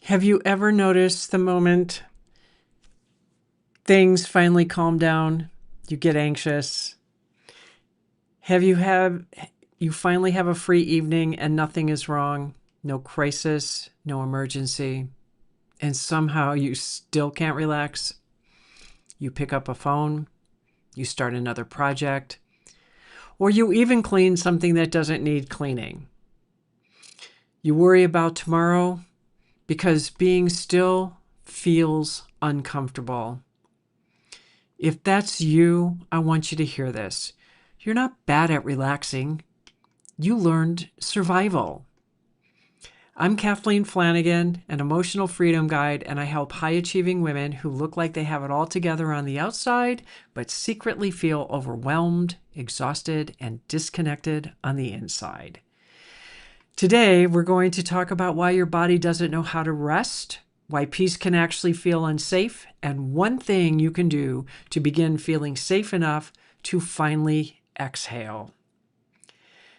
Have you ever noticed the moment things finally calm down, you get anxious? You finally have a free evening and nothing is wrong, no crisis, no emergency, and somehow you still can't relax? You pick up a phone, you start another project, or you even clean something that doesn't need cleaning. You worry about tomorrow because being still feels uncomfortable. If that's you, I want you to hear this. You're not bad at relaxing. You learned survival. I'm Kathleen Flanagan, an emotional freedom guide, and I help high-achieving women who look like they have it all together on the outside, but secretly feel overwhelmed, exhausted, and disconnected on the inside. Today, we're going to talk about why your body doesn't know how to rest, why peace can actually feel unsafe, and one thing you can do to begin feeling safe enough to finally exhale.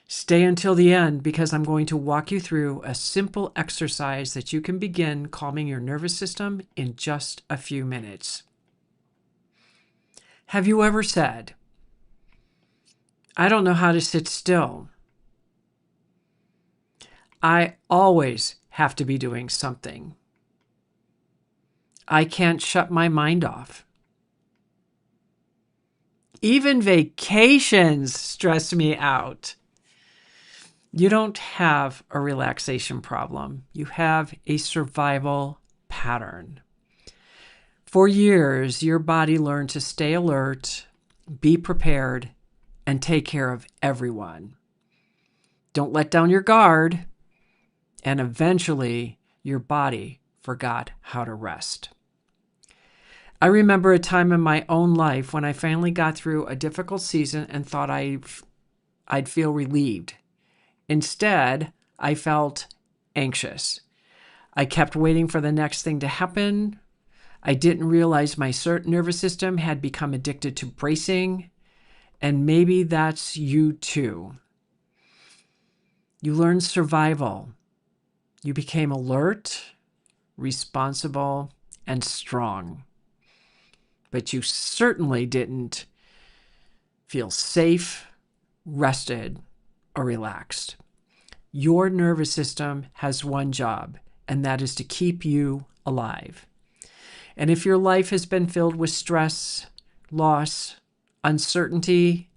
Stay until the end because I'm going to walk you through a simple exercise that you can begin calming your nervous system in just a few minutes. Have you ever said, "I don't know how to sit still. I always have to be doing something. I can't shut my mind off. Even vacations stress me out"? You don't have a relaxation problem. You have a survival pattern. For years, your body learned to stay alert, be prepared, and take care of everyone. Don't let down your guard, and eventually your body forgot how to rest. I remember a time in my own life when I finally got through a difficult season and thought I'd feel relieved. Instead, I felt anxious. I kept waiting for the next thing to happen. I didn't realize my nervous system had become addicted to bracing, and maybe that's you too. You learned survival. You became alert, responsible, and strong. But you certainly didn't feel safe, rested, or relaxed. Your nervous system has one job, and that is to keep you alive. And if your life has been filled with stress, loss, uncertainty,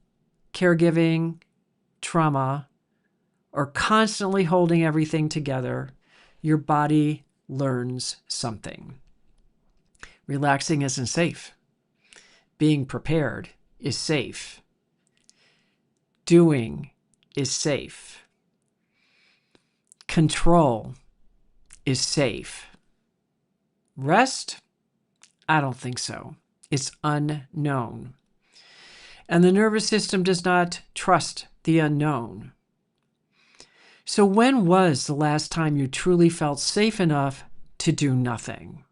caregiving, trauma, or constantly holding everything together, your body learns something. Relaxing isn't safe. Being prepared is safe. Doing is safe. Control is safe. Rest? I don't think so. It's unknown. And the nervous system does not trust the unknown. So when was the last time you truly felt safe enough to do nothing?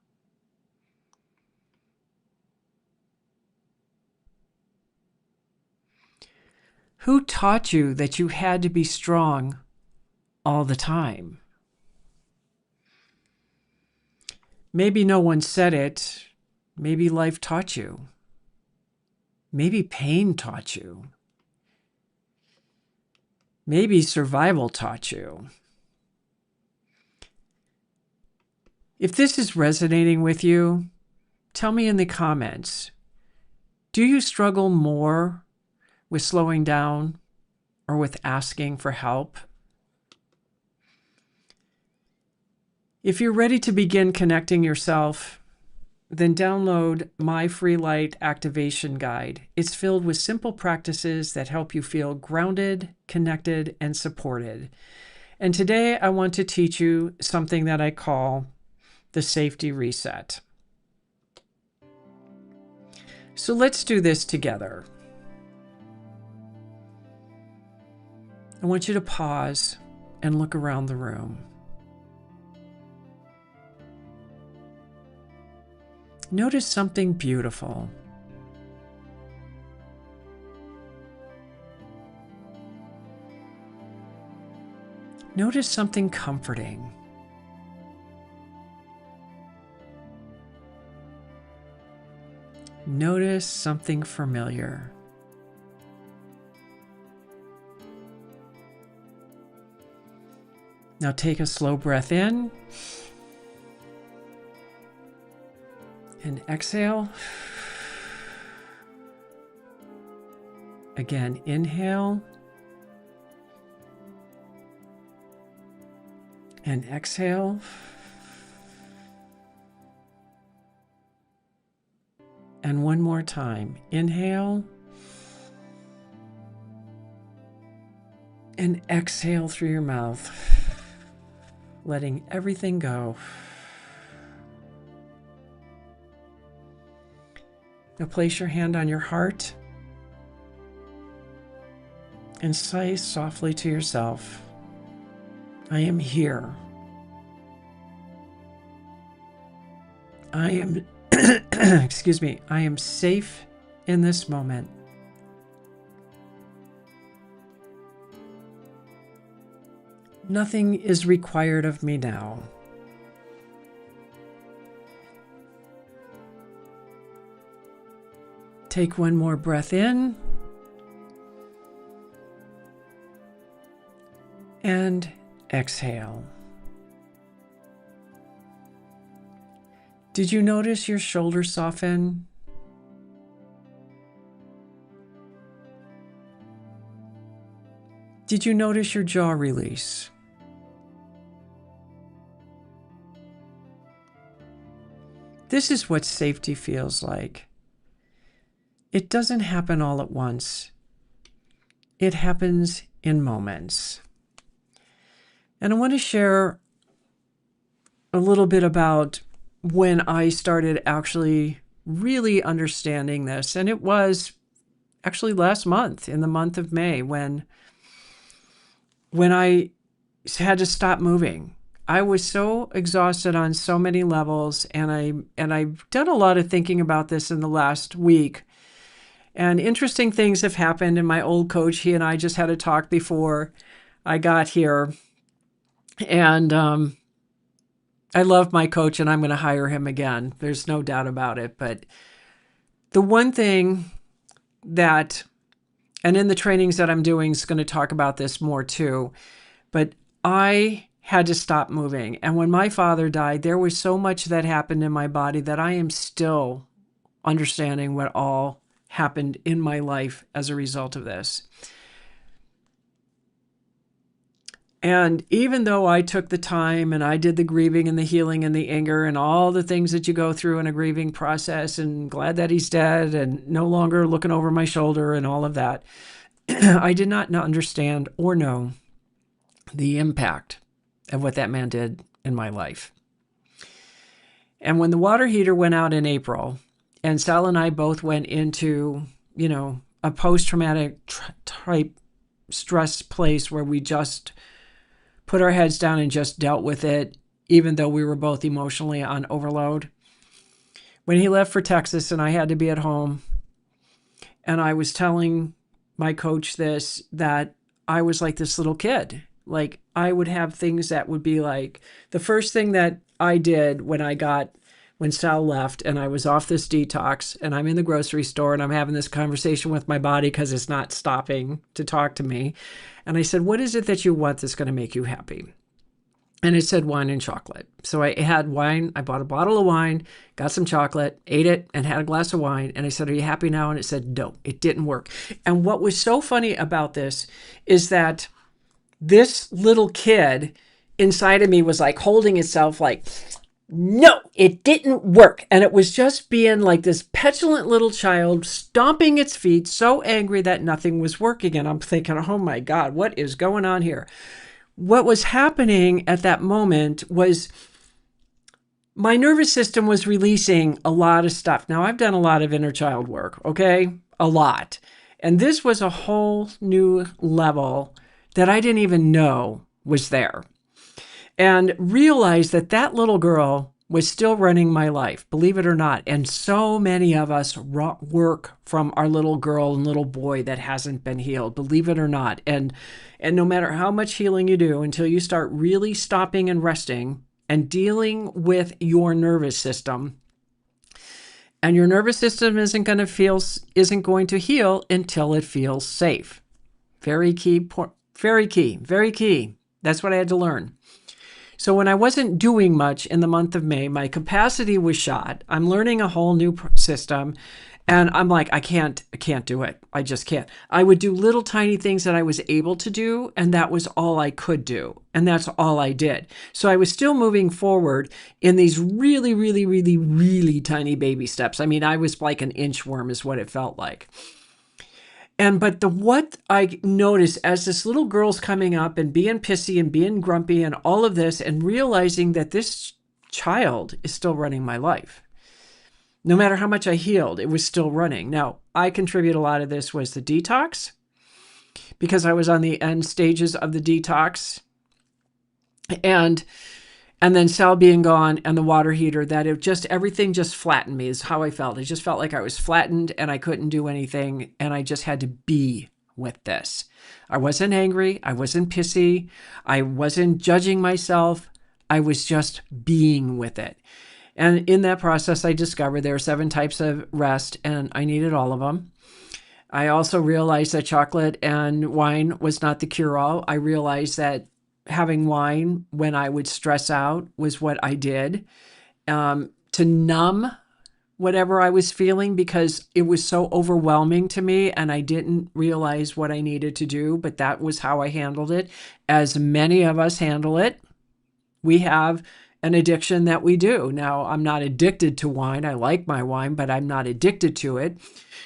Who taught you that you had to be strong all the time? Maybe no one said it. Maybe life taught you. Maybe pain taught you. Maybe survival taught you. If this is resonating with you, tell me in the comments. Do you struggle more with slowing down or with asking for help? If you're ready to begin connecting yourself, then download my free light activation guide. It's filled with simple practices that help you feel grounded, connected, and supported. And today I want to teach you something that I call the safety reset. So let's do this together. I want you to pause and look around the room. Notice something beautiful. Notice something comforting. Notice something familiar. Now take a slow breath in and exhale. Again, inhale and exhale. And one more time. Inhale and exhale through your mouth, letting everything go. Now place your hand on your heart and say softly to yourself, I am here. I am, excuse me, I am safe in this moment. Nothing is required of me now. Take one more breath in and exhale. Did you notice your shoulders soften? Did you notice your jaw release? This is what safety feels like. It doesn't happen all at once. It happens in moments. And I want to share a little bit about when I started actually really understanding this. And it was actually last month, in the month of May, when I had to stop moving. I was so exhausted on so many levels, and I've done a lot of thinking about this in the last week. And interesting things have happened. And my old coach, he and I just had a talk before I got here. And I love my coach, and I'm going to hire him again. There's no doubt about it. But the one thing that, and in the trainings that I'm doing, is going to talk about this more too, but I had to stop moving. And when my father died, there was so much that happened in my body that I am still understanding what all happened in my life as a result of this. And even though I took the time and I did the grieving and the healing and the anger and all the things that you go through in a grieving process, and glad that he's dead and no longer looking over my shoulder and all of that, I did not understand or know the impact of what that man did in my life. And when the water heater went out in April, and Sal and I both went into, a post-traumatic type stress place where we just put our heads down and just dealt with it, even though we were both emotionally on overload. When he left for Texas and I had to be at home, and I was telling my coach this, that I was like this little kid. Like, I would have things that would be like, the first thing that I did when Sal left and I was off this detox and I'm in the grocery store and I'm having this conversation with my body because it's not stopping to talk to me. And I said, what is it that you want that's going to make you happy? And it said wine and chocolate. So I had wine. I bought a bottle of wine, got some chocolate, ate it, and had a glass of wine. And I said, are you happy now? And it said, no, it didn't work. And what was so funny about this is that this little kid inside of me was like holding itself like, no, it didn't work. And it was just being like this petulant little child stomping its feet, so angry that nothing was working. And I'm thinking, oh my God, what is going on here? What was happening at that moment was my nervous system was releasing a lot of stuff. Now, I've done a lot of inner child work, okay? A lot. And this was a whole new level that I didn't even know was there. And realized that that little girl was still running my life, believe it or not. And so many of us work from our little girl and little boy that hasn't been healed, believe it or not. And no matter how much healing you do, until you start really stopping and resting and dealing with your nervous system And your nervous system isn't going to heal until it feels safe. Very key, very key, very key. That's what I had to learn. So when I wasn't doing much in the month of May, my capacity was shot. I'm learning a whole new system. And I'm like, I can't do it. I just can't. I would do little tiny things that I was able to do, and that was all I could do. And that's all I did. So I was still moving forward in these really, really, really, really tiny baby steps. I mean, I was like an inchworm is what it felt like. But what I noticed as this little girl's coming up and being pissy and being grumpy and all of this, and realizing that this child is still running my life. No matter how much I healed, it was still running. Now, I contribute a lot of this was the detox, because I was on the end stages of the detox. And then Sal being gone and the water heater, that it just, everything just flattened me is how I felt. It just felt like I was flattened and I couldn't do anything. And I just had to be with this. I wasn't angry. I wasn't pissy. I wasn't judging myself. I was just being with it. And in that process, I discovered there are 7 types of rest, and I needed all of them. I also realized that chocolate and wine was not the cure-all. I realized that having wine when I would stress out was what I did to numb whatever I was feeling, because it was so overwhelming to me and I didn't realize what I needed to do, but that was how I handled it, as many of us handle it. We have an addiction that we do. Now, I'm not addicted to wine. I like my wine, but I'm not addicted to it.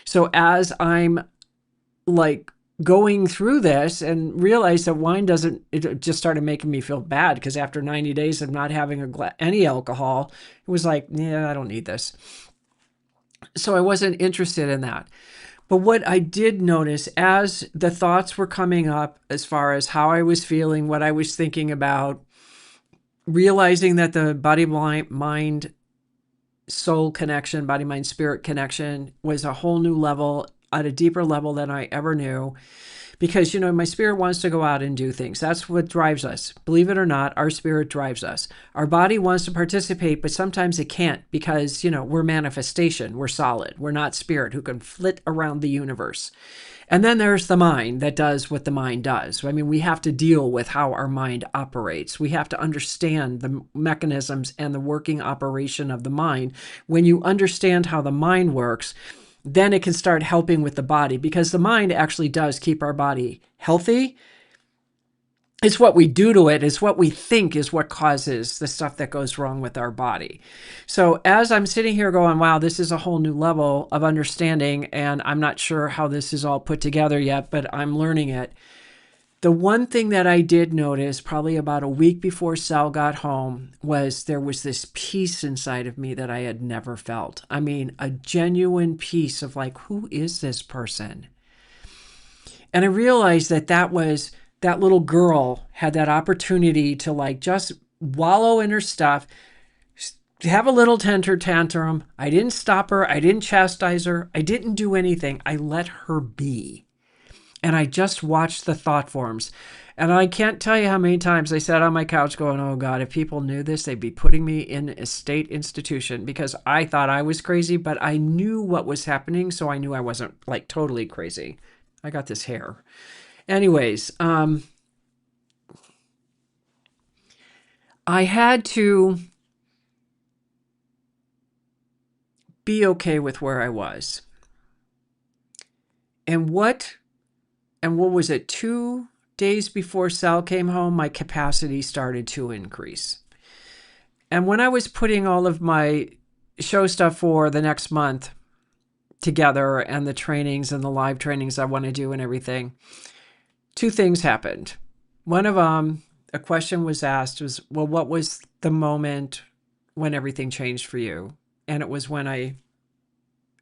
So as I'm like going through this and realized that wine it just started making me feel bad, because after 90 days of not having any alcohol, it was like, yeah, I don't need this. So I wasn't interested in that. But what I did notice as the thoughts were coming up, as far as how I was feeling, what I was thinking about, realizing that the body, mind, soul connection, body, mind, spirit connection was a whole new level, at a deeper level than I ever knew. Because, my spirit wants to go out and do things. That's what drives us. Believe it or not, our spirit drives us. Our body wants to participate, but sometimes it can't, because, we're manifestation. We're solid. We're not spirit who can flit around the universe. And then there's the mind that does what the mind does. I mean, we have to deal with how our mind operates. We have to understand the mechanisms and the working operation of the mind. When you understand how the mind works, then it can start helping with the body, because the mind actually does keep our body healthy. It's what we do to it, it's what we think is what causes the stuff that goes wrong with our body. So as I'm sitting here going, wow, this is a whole new level of understanding, and I'm not sure how this is all put together yet, but I'm learning it. The one thing that I did notice probably about a week before Sal got home was there was this peace inside of me that I had never felt. I mean, a genuine peace of like, who is this person? And I realized that little girl had that opportunity to like just wallow in her stuff, have a little tantrum. I didn't stop her. I didn't chastise her. I didn't do anything. I let her be. And I just watched the thought forms. And I can't tell you how many times I sat on my couch going, oh God, if people knew this, they'd be putting me in a state institution, because I thought I was crazy, but I knew what was happening. So I knew I wasn't like totally crazy. I got this hair. Anyways, I had to be okay with where I was. And what was it? 2 days before Sal came home, my capacity started to increase. And when I was putting all of my show stuff for the next month together, and the trainings and the live trainings I want to do and everything, 2 things happened. One of them, a question was asked, was, well, what was the moment when everything changed for you? And it was when I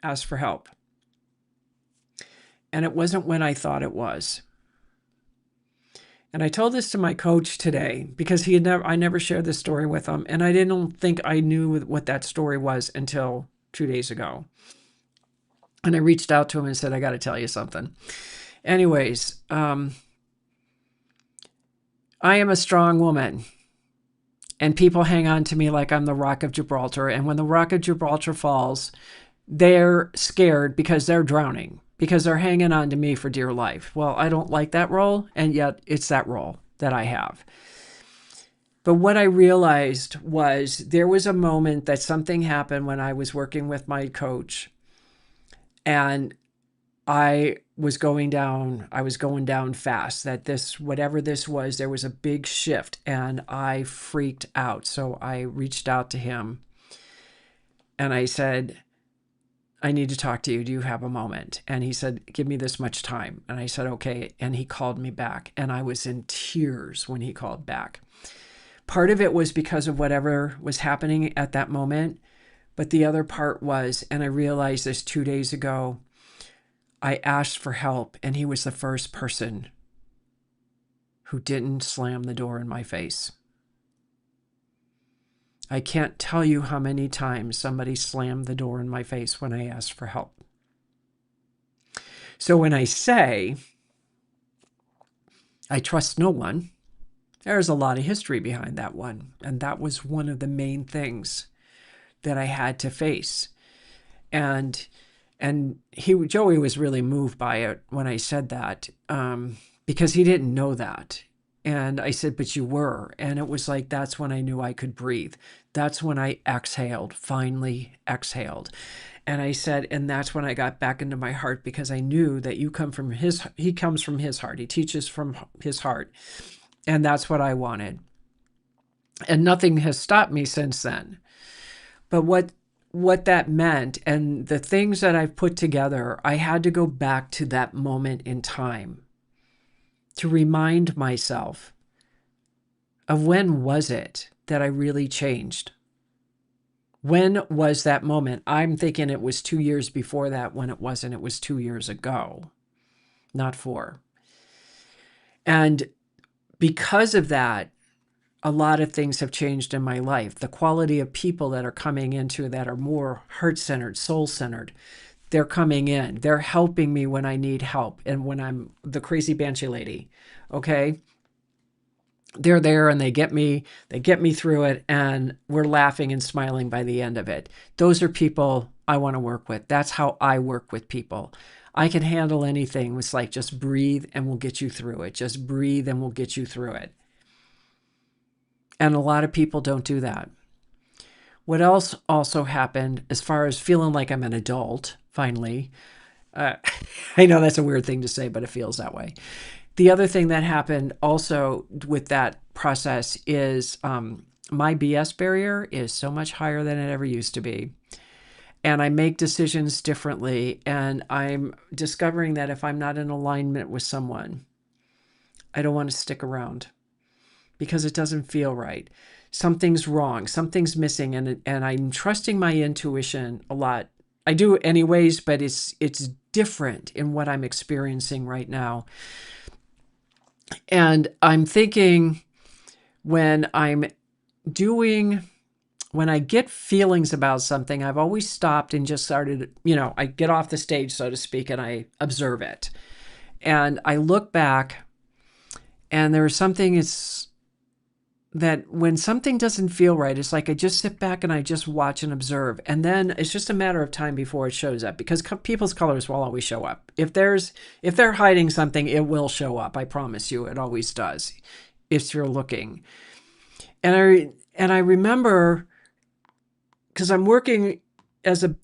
asked for help. And it wasn't when I thought it was. And I told this to my coach today, because I never shared this story with him. And I didn't think I knew what that story was until 2 days ago. And I reached out to him and said, I got to tell you something. Anyways, I am a strong woman, and people hang on to me like I'm the Rock of Gibraltar. And when the Rock of Gibraltar falls, they're scared because they're drowning, because they're hanging on to me for dear life. Well, I don't like that role, and yet it's that role that I have. But what I realized was there was a moment that something happened when I was working with my coach, and I was going down fast, that this, whatever this was, there was a big shift, and I freaked out. So I reached out to him and I said, I need to talk to you. Do you have a moment? And he said, give me this much time. And I said, okay. And he called me back, and I was in tears when he called back. Part of it was because of whatever was happening at that moment. But the other part was, and I realized this 2 days ago, I asked for help, and he was the first person who didn't slam the door in my face. I can't tell you how many times somebody slammed the door in my face when I asked for help. So when I say I trust no one, there's a lot of history behind that one. And that was one of the main things that I had to face. And Joey was really moved by it when I said that, because he didn't know that. And I said, but you were. And it was like, that's when I knew I could breathe. That's when I exhaled, finally exhaled. And I said, and that's when I got back into my heart, because I knew that he comes from his heart. He teaches from his heart. And that's what I wanted. And nothing has stopped me since then. But what that meant, and the things that I've put together, I had to go back to that moment in time to remind myself of when was it that I really changed? When was that moment? I'm thinking it was 2 years before that, when it wasn't. It was 2 years ago, not 4. And because of that, a lot of things have changed in my life. The quality of people that are coming into that are more heart-centered, soul-centered, they're coming in. They're helping me when I need help. And when I'm the crazy banshee lady, okay? They're there and they get me through it, and we're laughing and smiling by the end of it. Those are people I want to work with. That's how I work with people. I can handle anything. It's like, just breathe and we'll get you through it. Just breathe and we'll get you through it. And a lot of people don't do that. What else also happened, as far as feeling like I'm an adult, finally, I know that's a weird thing to say, but it feels that way. The other thing that happened also with that process is my BS barrier is so much higher than it ever used to be. And I make decisions differently. And I'm discovering that if I'm not in alignment with someone, I don't want to stick around, because it doesn't feel right. Something's wrong. Something's missing. And I'm trusting my intuition a lot. I do anyways, but it's different in what I'm experiencing right now. And I'm thinking, when I get feelings about something, I've always stopped and just started, I get off the stage, so to speak, and I observe it. And I look back, and there's something that when something doesn't feel right, it's like I just sit back and I just watch and observe. And then it's just a matter of time before it shows up, because people's colors will always show up. If they're hiding something, it will show up. I promise you, it always does, if you're looking. And I remember, because I'm working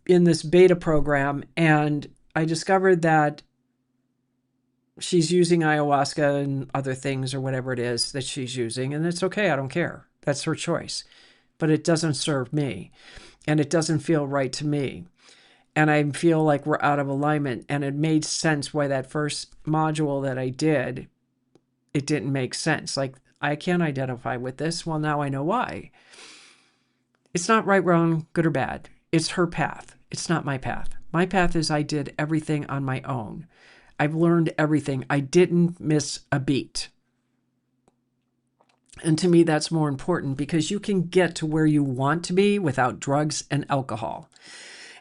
in this beta program, and I discovered that she's using ayahuasca and other things, or whatever it is that she's using. And it's okay. I don't care. That's her choice. But it doesn't serve me. And it doesn't feel right to me. And I feel like we're out of alignment. And it made sense why that first module that I did, it didn't make sense. Like, I can't identify with this. Well, now I know why. It's not right, wrong, good or bad. It's her path. It's not my path. My path is I did everything on my own. I've learned everything. I didn't miss a beat. And to me, that's more important, because you can get to where you want to be without drugs and alcohol.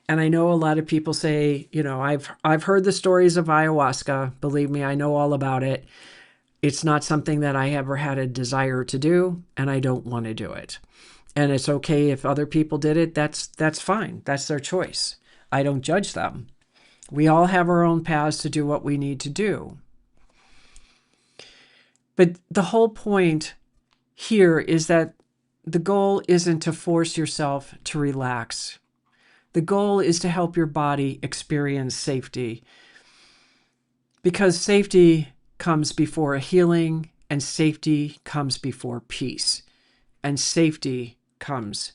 And I know a lot of people say, I've heard the stories of ayahuasca. Believe me, I know all about it. It's not something that I ever had a desire to do, and I don't want to do it. And it's okay if other people did it. That's fine. That's their choice. I don't judge them. We all have our own paths to do what we need to do. But the whole point here is that the goal isn't to force yourself to relax. The goal is to help your body experience safety, because safety comes before healing, and safety comes before peace, and safety comes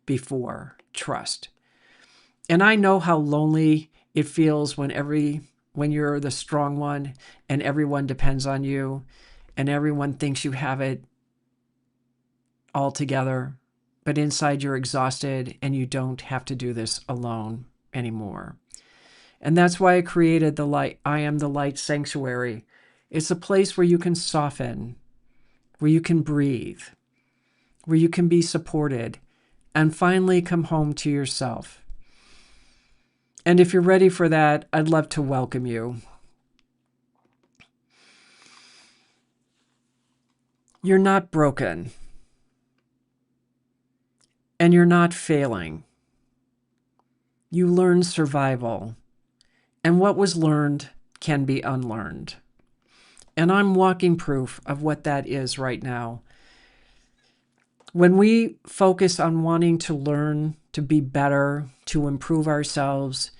before trust. And I know how lonely it feels when you're the strong one and everyone depends on you and everyone thinks you have it all together, but inside you're exhausted and you don't have to do this alone anymore. And that's why I created the light. I am the light sanctuary. It's a place where you can soften, where you can breathe, where you can be supported, and finally come home to yourself. And if you're ready for that, I'd love to welcome you. You're not broken. And you're not failing. You learn survival. And what was learned can be unlearned. And I'm walking proof of what that is right now. When we focus on wanting to learn, to be better, to improve ourselves,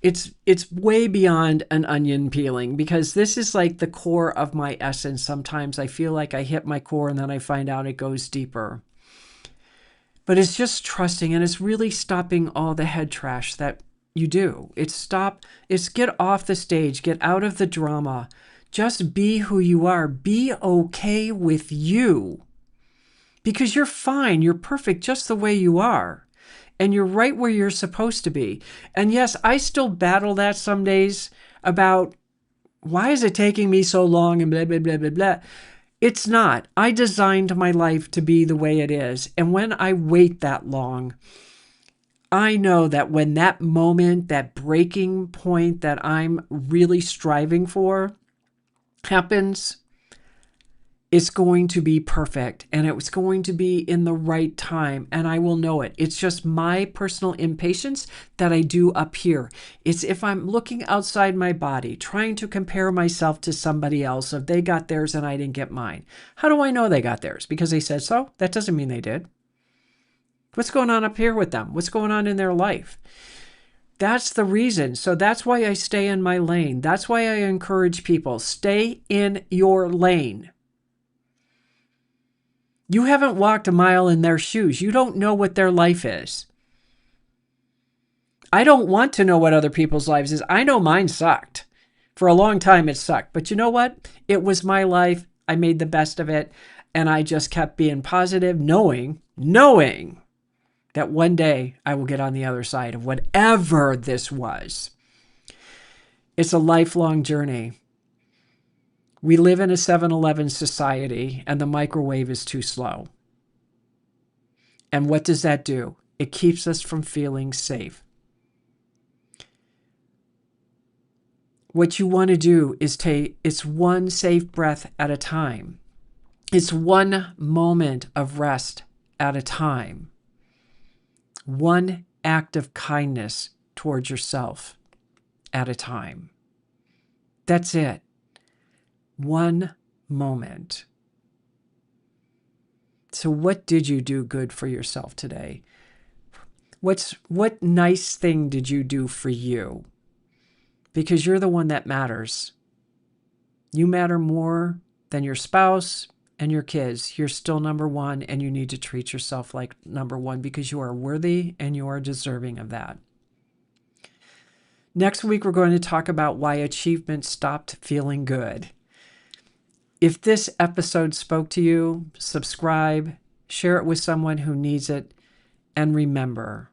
it's way beyond an onion peeling, because this is like the core of my essence. Sometimes I feel like I hit my core and then I find out it goes deeper. But it's just trusting, and it's really stopping all the head trash that you do. It's get off the stage, get out of the drama. Just be who you are. Be okay with you. Because you're fine. You're perfect just the way you are. And you're right where you're supposed to be. And yes, I still battle that some days about why is it taking me so long and blah, blah, blah, blah, blah. It's not. I designed my life to be the way it is. And when I wait that long, I know that when that moment, that breaking point that I'm really striving for happens, it's going to be perfect, and it's going to be in the right time, and I will know it. It's just my personal impatience that I do up here. It's if I'm looking outside my body, trying to compare myself to somebody else, if they got theirs and I didn't get mine. How do I know they got theirs? Because they said so? That doesn't mean they did. What's going on up here with them? What's going on in their life? That's the reason. So that's why I stay in my lane. That's why I encourage people, stay in your lane. You haven't walked a mile in their shoes. You don't know what their life is. I don't want to know what other people's lives is. I know mine sucked. For a long time, it sucked. But you know what? It was my life. I made the best of it. And I just kept being positive, knowing that one day I will get on the other side of whatever this was. It's a lifelong journey. We live in a 7-Eleven society, and the microwave is too slow. And what does that do? It keeps us from feeling safe. What you want to do is it's one safe breath at a time. It's one moment of rest at a time. One act of kindness towards yourself at a time. That's it. One moment. So what did you do good for yourself today? What nice thing did you do for you? Because you're the one that matters. You matter more than your spouse and your kids. You're still number one, and you need to treat yourself like number one, because you are worthy and you are deserving of that. Next week, we're going to talk about why achievement stopped feeling good. If this episode spoke to you, subscribe, share it with someone who needs it, and remember,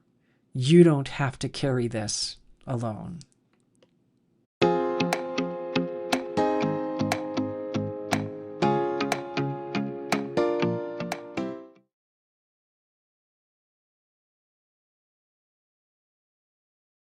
you don't have to carry this alone.